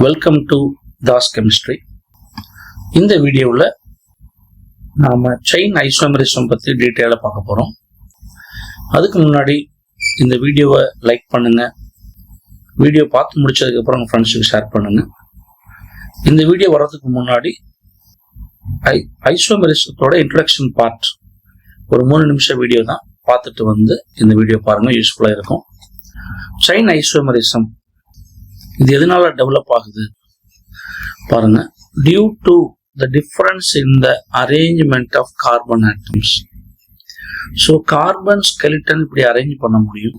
Welcome to Das chemistry. இந்த வீடியோவில் நாம் செயின் ஐசோமரிசம் பற்றி டீட்டெயிலாக பார்க்க போகிறோம். அதுக்கு முன்னாடி இந்த வீடியோவை லைக் பண்ணுங்கள். வீடியோ பார்த்து முடிச்சதுக்கப்புறம் உங்கள் ஃப்ரெண்ட்ஸுக்கு ஷேர் பண்ணுங்கள். இந்த வீடியோ வர்றதுக்கு முன்னாடி ஐசோமரிசத்தோட இன்ட்ரடக்ஷன் பார்ட் ஒரு 3 நிமிஷம் வீடியோ தான் பார்த்துட்டு வந்து இந்த வீடியோ பாருங்கள், யூஸ்ஃபுல்லாக இருக்கும். செயின் ஐசோமரிசம் இது எதனால டெவலப் ஆகுது பாருங்க. Due to the difference in the arrangement of carbon atoms. So carbon skeleton இப்படி அரேஞ்ச் பண்ண முடியும்,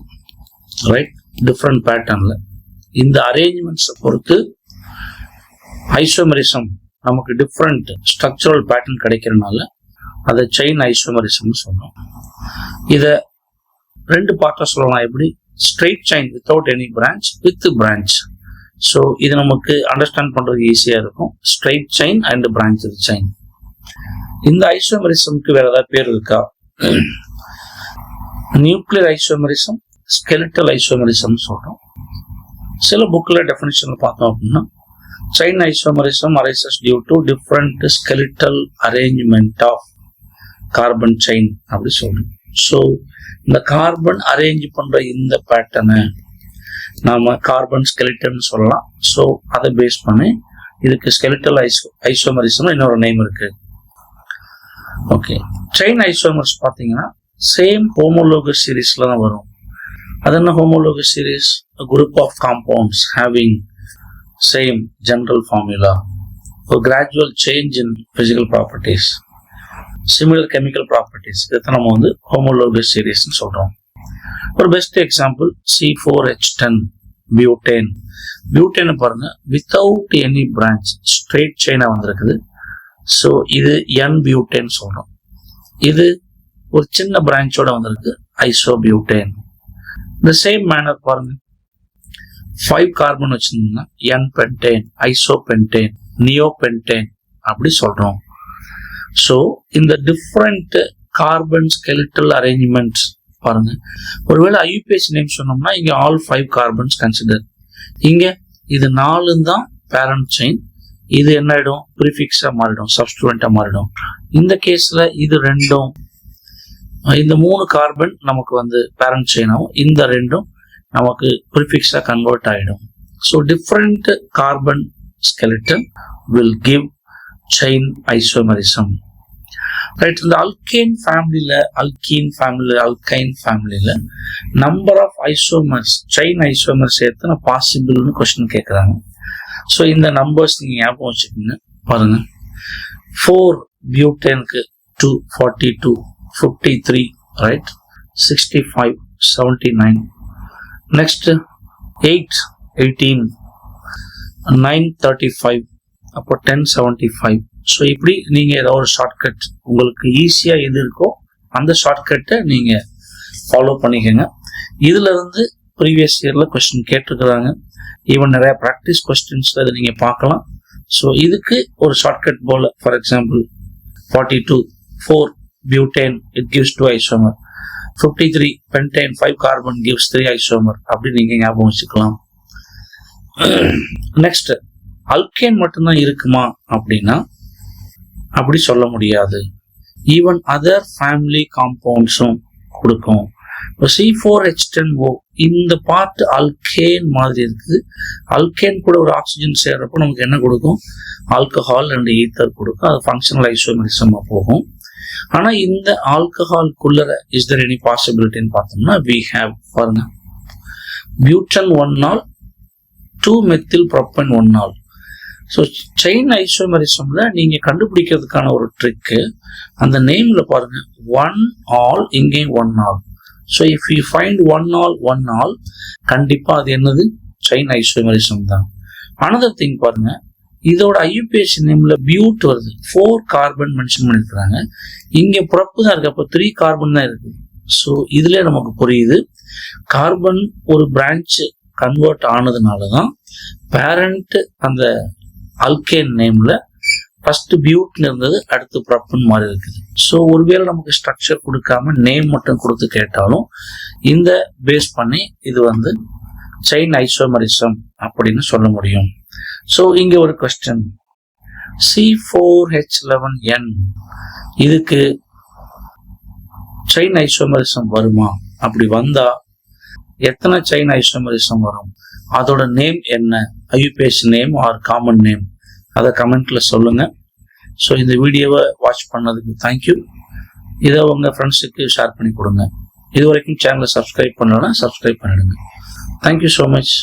ரைட், டிஃப்ரெண்ட் பேட்டர்ன்ல. இந்த அரேஞ்ச்மெண்ட்ஸை பொறுத்து ஐசோமரிசம் நமக்கு டிஃப்ரெண்ட் ஸ்ட்ரக்சரல் பேட்டர்ன் கிடைக்கிறதுனால அதை செயின் ஐசோமரிசம் சொல்றோம். இதை 2 பார்ட்டா சொல்லலாம். எப்படி? Straight chain without any branch, with branch. So இது நமக்கு அண்டர்ஸ்டாண்ட் பண்றது ஈஸியா இருக்கும். Straight chain and branch chain. இந்த ஐசோமரிசம்க்கு வேற ஏதாவது பேர் இருக்கா? நியூக்ளியர் ஐசோமரிசம், ஸ்கெலிட்டல் ஐசோமரிசம் சொல்றோம். சில புக்ல டெஃபினிஷன் பார்த்தோம் அப்படின்னா chain isomerism arises due to different skeletal arrangement of carbon chain அப்படி சொல்றோம். ஸோ இந்த கார்பன் அரேஞ்ச் பண்ற இந்த பேட்டர்னை நாம கார்பன் ஸ்கெலிட்டன் சொல்லலாம். ஸோ அதை பேஸ் பண்ணி இதுக்கு ஸ்கெலிட்டல் ஐசோமரிசம் இன்னொரு நேம் இருக்கு. ஓகே, செயின் ஐசோமர்ஸ் பார்த்தீங்கன்னா சேம் ஹோமோலோகஸ் சீரீஸ்ல தான் வரும். அது என்ன homologous series? Group of compounds having same general formula, ஒரு gradual change in physical properties, similar chemical properties. இதை நம்ம வந்து ஹோமோலோகஸ் சீரீஸ்ன்னு சொல்றோம். ஒரு best example C4H10 butane. Butane பாருங்க, வித்தவுட் எனி பிரான்ச் ஸ்ட்ரெயிட் செயினா வந்திருக்குது. ஸோ இது N பியூட்டேன் சொல்றோம். இது ஒரு சின்ன பிரான்ச்சோட வந்திருக்கு, ஐசோபியூட்டேன். இந்த சேம் மேனர் பாருங்க, 5 கார்பன் வச்சிருந்தீங்கன்னா N பென்டேன், ஐசோபென்டேன், நியோபென்டேன் அப்படி சொல்றோம். ஸோ இந்த டிஃப்ரெண்ட் கார்பன் ஸ்கெலிட்டல் அரேஞ்ச்மெண்ட்ஸ் பாருங்க. ஒருவேளை IUPAC நேம் சொன்னோம்னா இங்க ஆல் 5 கார்பன்ஸ் கன்சிடர். இங்க இது 4 தான் பேரண்ட் செயின். இது என்ன ஆயிடும்? ப்ரிஃபிக்ஸா மாறிடும், சப்ஸ்டிட்யூவன்ட்டா மாறிடும். இந்த கேஸ்ல இது 2ம், இந்த 3 கார்பன் நமக்கு வந்து பேரண்ட் செயின் ஆகும், இந்த 2ம் நமக்கு ப்ரிஃபிக்ஸா கன்வெர்ட் ஆயிடும். So different carbon skeleton will give chain isomerism. Right. இந்த அல்கைன் ஃபேமிலியில number of isomers, chain isomers எத்தனை பாசிபிள்னு கொஸ்டின் கேட்குறாங்க. ஸோ இந்த நம்பர்ஸ் நீங்க ஞாபகம் வச்சுக்கோங்க. பாருங்க, 4 பியூட்டேனுக்கு 242, 53, ரைட், 65, 79. நெக்ஸ்ட் 8, 18, 9, 35, அப்போ 10, 75. ஸோ இப்படி நீங்க ஏதாவது ஒரு ஷார்ட்கட் உங்களுக்கு ஈஸியா எது இருக்கோ அந்த ஷார்ட்கட்டை நீங்க ஃபாலோ பண்ணிக்கோங்க. இதுல இருந்து ப்ரீவியஸ் இயர்ல கொஸ்டின் கேட்டிருக்கிறாங்க. ஈவன் நிறைய ப்ராக்டிஸ் கொஸ்டின்ஸ்ல இதை நீங்க பார்க்கலாம். ஸோ இதுக்கு ஒரு ஷார்ட்கட் போல, for example 42, 4 butane, it gives 2 isomer. 53 pentane, 5 carbon gives 3 isomer. அப்படி நீங்க ஞாபகம் வச்சுக்கலாம். நெக்ஸ்ட், அல்கேன் மட்டும்தான் இருக்குமா அப்படின்னா அப்படி சொல்ல முடியாது. ஈவன் அதர் ஃபேமிலி காம்பவுண்ட்ஸும் கொடுக்கும். C4H10O இந்த பார்ட் அல்கேன் மாதிரி இருக்குது. அல்கேன் கூட ஒரு ஆக்சிஜன் சேர்றப்போ நமக்கு என்ன கொடுக்கும்? ஆல்கஹால் அண்ட் ஈத்தர் கொடுக்கும். அது ஃபங்க்ஷனல் ஐசோமரிசமா போகும். ஆனா இந்த ஆல்கஹால்குள்ள இஸ் தேர் எனி பாசிபிலிட்டின்னு பார்த்தோம்னா we have, பாருங்க, பியூட்டன் 1 2 மெத்தில் ப்ரோப்பன் 1. ஸோ செயின் ஐசோமரிசம்ல நீங்க கண்டுபிடிக்கிறதுக்கான ஒரு ட்ரிக்கு, அந்த நேம்ல பாருங்க 1 ஆல், இங்கே 1 all. So if you find 1 all கண்டிப்பா அது என்னது? செயின் ஐசோமரிசம் தான். அனதர் திங் பாருங்க, இதோட IUPAC நேம்ல பியூட் வருது, 4 கார்பன் மென்ஷன் பண்ணிருக்கிறாங்க. இங்க புறப்பு தான் இருக்கு, அப்போ 3 கார்பன் தான் இருக்கு. ஸோ இதுல நமக்கு புரியுது, கார்பன் ஒரு பிரான்ச் கன்வெர்ட் ஆனதுனாலதான் பேரண்ட் அந்த அல்கேன் நேம்ல ஃபர்ஸ்ட் பியூட்ல இருந்தது, அடுத்து ப்ரப்பன் மாதிரி இருக்குது. ஸோ ஒருவேளை நமக்கு ஸ்ட்ரக்சர் கொடுக்காம நேம் மட்டும் கொடுத்து கேட்டாலும் இந்த பேஸ் பண்ணி இது வந்து செயின் ஐசோமரிசம் அப்படின்னு சொல்ல முடியும். ஸோ இங்க ஒரு கொஸ்டின், C4H11N இதுக்கு செயின் ஐசோமரிசம் வருமா? அப்படி வந்தா எத்தனை செயின் ஐசோமரிசம் வரும்? அதோட நேம் என்ன? IUPAC name or common name? அதை கமெண்ட்ல சொல்லுங்க. ஸோ இந்த வீடியோவை வாட்ச் பண்ணதுக்கு தேங்க்யூ. இதை உங்க ஃப்ரெண்ட்ஸுக்கு ஷேர் பண்ணி கொடுங்க. இது வரைக்கும் சேனலை சப்ஸ்கிரைப் பண்ணலன்னா சப்ஸ்கிரைப் பண்ணிடுங்க. Thank you so much.